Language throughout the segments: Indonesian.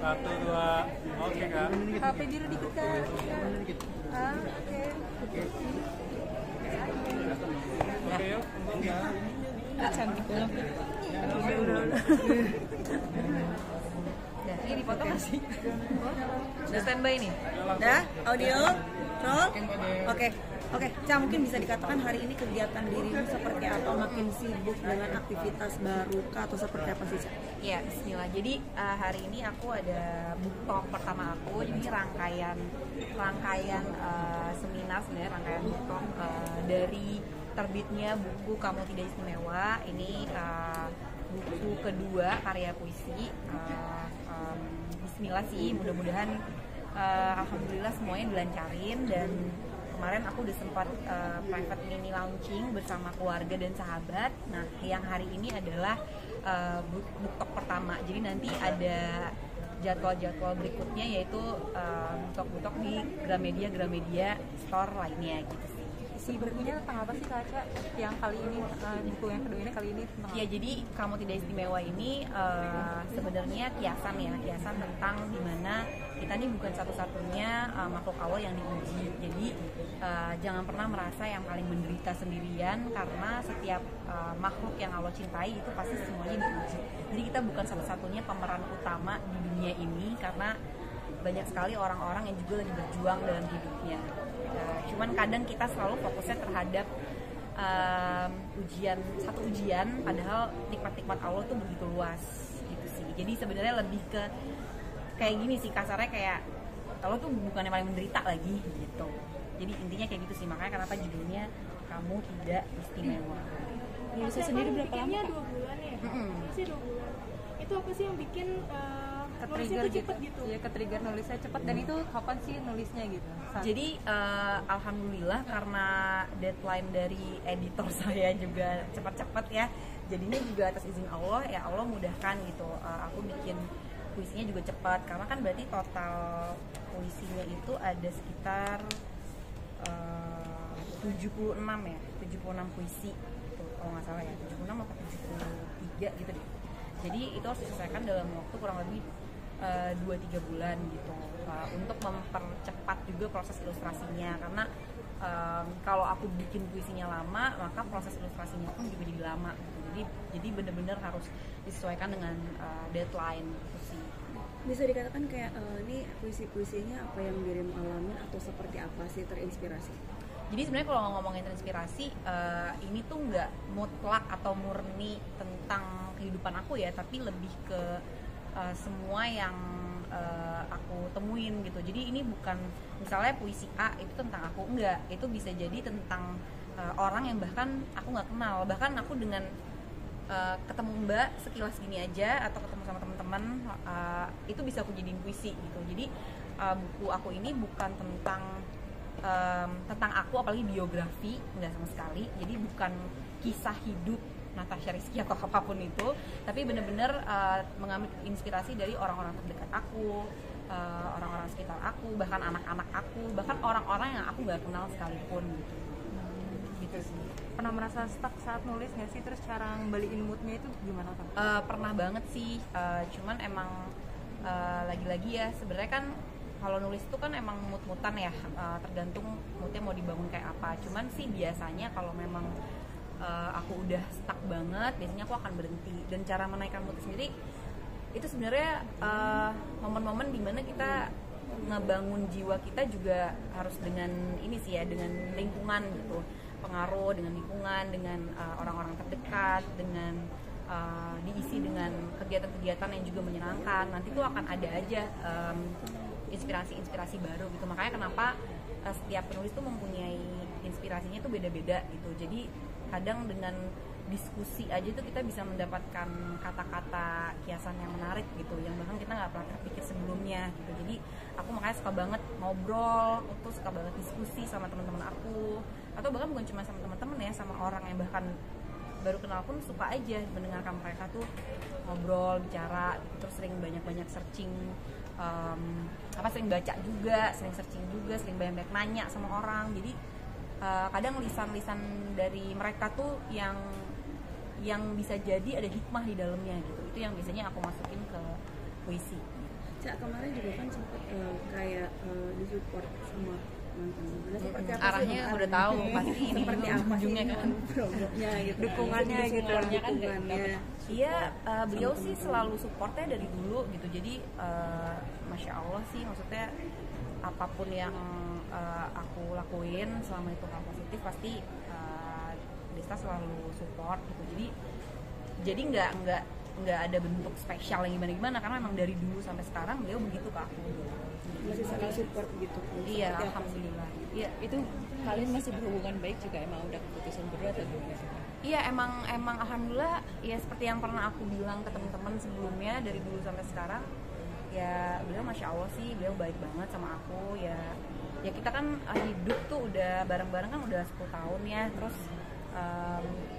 Satu, dua. Oke, Kak. HP biru dikit Kak. Oke. Oke, yuk. Cantik banget. Ini dipoto nggak sih? Udah standby nih? Udah? Audio? Roll? Oke, Ca, mungkin bisa dikatakan hari ini kegiatan dirimu seperti apa? Makin sibuk dengan aktivitas baru kah atau seperti apa sih, Ca? Ya, bismillah. Jadi hari ini aku ada book talk pertama aku. Jadi rangkaian seminar sebenarnya, rangkaian book talk dari terbitnya buku Kamu Tidak Istimewa. Ini buku kedua karya puisi. Bismillah sih, mudah-mudahan alhamdulillah semuanya dilancarin, dan kemarin aku udah sempat private mini launching bersama keluarga dan sahabat. Nah, yang hari ini adalah book talk pertama. Jadi nanti ada jadwal-jadwal berikutnya, yaitu book talk di Gramedia store lainnya gitu sih. Si bukunya tentang apa sih Kak Ca? Yang kali ini, buku yang kedua ini kali ini tentang Ya, jadi Kamu Tidak Istimewa ini sebenarnya kiasan tentang dimana kita ini bukan satu-satunya makhluk Allah yang diuji. Jadi jangan pernah merasa yang paling menderita sendirian, karena setiap makhluk yang Allah cintai itu pasti semuanya diuji. Jadi kita bukan satu-satunya pemeran utama di dunia ini, karena banyak sekali orang-orang yang juga lagi berjuang dalam hidupnya. Cuman kadang kita selalu fokusnya terhadap satu ujian, padahal nikmat-nikmat Allah tuh begitu luas gitu sih. Jadi sebenarnya lebih ke kayak gini sih, kasarnya kayak Allah tuh bukan yang paling menderita lagi gitu. Jadi intinya kayak gitu sih, makanya kenapa judulnya Kamu Tidak Istimewa. Nulisnya sendiri berapa lama? 2 bulan ya? Nulisnya 2 bulan. Itu apa sih yang bikin nulisnya tuh cepet gitu? Iya, ke-trigger nulisnya cepet. Dan itu kapan sih nulisnya gitu? Jadi alhamdulillah karena deadline dari editor saya juga cepat-cepat ya, jadinya juga atas izin Allah, ya Allah mudahkan gitu. Aku bikin puisinya juga cepat, karena kan berarti total puisinya itu ada sekitar 76 puisi gitu, kalau nggak salah ya, 76 atau 73 gitu deh. Jadi itu harus diselesaikan dalam waktu kurang lebih 2-3 bulan gitu, untuk mempercepat juga proses ilustrasinya, karena kalau aku bikin puisinya lama, maka proses ilustrasinya pun juga jadi lama gitu. Jadi benar-benar harus disesuaikan dengan deadline gitu sih. Bisa dikatakan kayak ini puisi-puisinya apa yang dirimu alamin atau seperti apa sih terinspirasi? Jadi sebenarnya kalau ngomongin terinspirasi, ini tuh nggak mutlak atau murni tentang kehidupan aku ya, tapi lebih ke semua yang aku temuin gitu. Jadi ini bukan misalnya puisi A itu tentang aku, enggak. Itu bisa jadi tentang orang yang bahkan aku nggak kenal. Bahkan aku dengan ketemu Mbak sekilas gini aja, atau ketemu sama teman-teman, itu bisa aku jadiin puisi gitu. Jadi buku aku ini bukan tentang aku, apalagi biografi, nggak sama sekali. Jadi bukan kisah hidup Natasha Rizky atau apapun itu, tapi benar-benar mengambil inspirasi dari orang-orang terdekat aku, orang-orang sekitar aku, bahkan anak-anak aku, bahkan orang-orang yang aku nggak kenal sekalipun gitu. Gitu sih. Pernah merasa stuck saat nulis nggak sih? Terus cara ngembaliin moodnya itu gimana Kak? Pernah banget sih, cuman emang lagi-lagi ya, sebenarnya kan kalau nulis itu kan emang mood-moodan ya, tergantung moodnya mau dibangun kayak apa. Cuman sih biasanya kalau memang aku udah stuck banget, biasanya aku akan berhenti. Dan cara menaikkan mood sendiri itu sebenarnya momen-momen dimana kita ngebangun jiwa kita juga harus dengan ini sih ya, dengan lingkungan gitu, pengaruh dengan lingkungan, dengan orang-orang terdekat, dengan diisi dengan kegiatan-kegiatan yang juga menyenangkan. Nanti tuh akan ada aja inspirasi-inspirasi baru gitu. Makanya kenapa setiap penulis tuh mempunyai inspirasinya tuh beda-beda gitu. Jadi kadang dengan diskusi aja tuh kita bisa mendapatkan kata-kata kiasan yang menarik gitu, yang bahkan kita nggak pernah terpikir sebelumnya gitu. Jadi aku makanya suka banget ngobrol, aku suka banget diskusi sama teman-teman aku, atau bahkan bukan cuma sama teman-teman ya, sama orang yang bahkan baru kenal pun suka aja mendengarkan mereka tuh ngobrol, bicara gitu. Terus sering banyak-banyak searching, sering baca juga, sering searching juga, sering banyak-banyak nanya sama orang. Jadi kadang lisan-lisan dari mereka tuh yang bisa jadi ada hikmah di dalamnya gitu. Itu yang biasanya aku masukin ke puisi. Cak kemarin juga kan sempat kayak disupport sama mantan. Seperti apa arahnya sih, udah tahu pasti ini seperti apa sih ujungnya kan programnya gitu, dukungannya gitu dukungannya. Iya, beliau sih selalu supportnya dari dulu gitu. Jadi masya Allah sih, maksudnya apapun yang aku lakuin selama itu hal positif pasti Desta selalu support gitu. Jadi nggak ada bentuk spesial yang gimana karena memang dari dulu sampai sekarang beliau begitu ke aku. Masih saling support gitu. Iya, alhamdulillah. Iya, Itu kalian masih berhubungan baik juga emang udah keputusan berdua atau gimana? iya emang alhamdulillah ya seperti yang pernah aku bilang ke teman-teman sebelumnya dari dulu sampai sekarang ya beliau masya Allah sih beliau baik banget sama aku ya kita kan hidup tuh udah bareng-bareng kan udah 10 tahun ya terus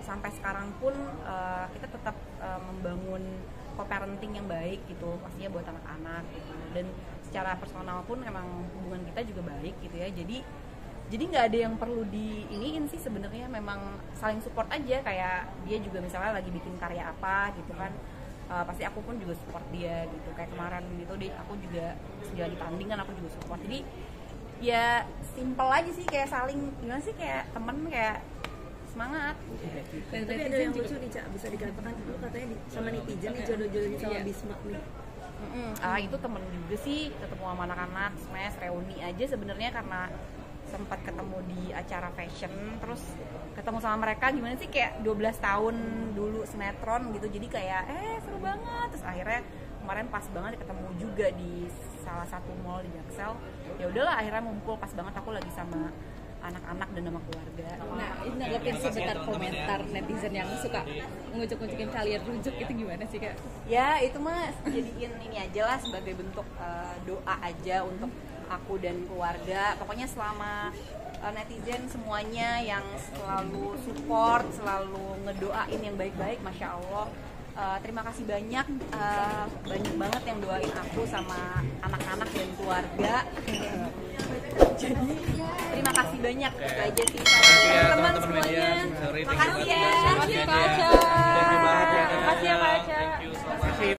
sampai sekarang pun kita tetap membangun co-parenting yang baik gitu pastinya buat anak-anak gitu dan secara personal pun emang hubungan kita juga baik gitu ya jadi nggak ada yang perlu diiniin sih sebenarnya memang saling support aja kayak dia juga misalnya lagi bikin karya apa gitu kan pasti aku pun juga support dia gitu kayak kemarin gitu aku juga lagi tanding kan aku juga support jadi ya simple aja sih kayak saling gimana sih kayak temen kayak semangat. Tapi ada yang lucu nih Cak, bisa dikatakan itu katanya sama netizen nih jodoh-jodohnya sama Bisma nih. Itu temen juga sih ketemu sama anak-anak smash reuni aja sebenarnya karena sempat ketemu di acara fashion terus ketemu sama mereka gimana sih kayak 12 tahun dulu sinetron gitu jadi kayak seru banget terus akhirnya kemarin pas banget ketemu juga di salah satu mall di Jaksel ya udahlah akhirnya ngumpul pas banget aku lagi sama anak-anak dan sama keluarga. Nah, ini nanggepin sebentar komentar netizen yang suka ngucuk-ngucukin kalian rujuk itu gimana sih Kak? Ya itu mah jadiin ini aja lah sebagai bentuk doa aja untuk aku dan keluarga. Pokoknya selama netizen semuanya yang selalu support, selalu ngedoain yang baik-baik, masya Allah. Terima kasih banyak banget yang doain aku sama anak-anak dan keluarga. Jadi terima kasih banyak itu aja sih teman-teman semuanya. Makasih ya. Makasih Kak Aca. Makasih ya Kak Aca.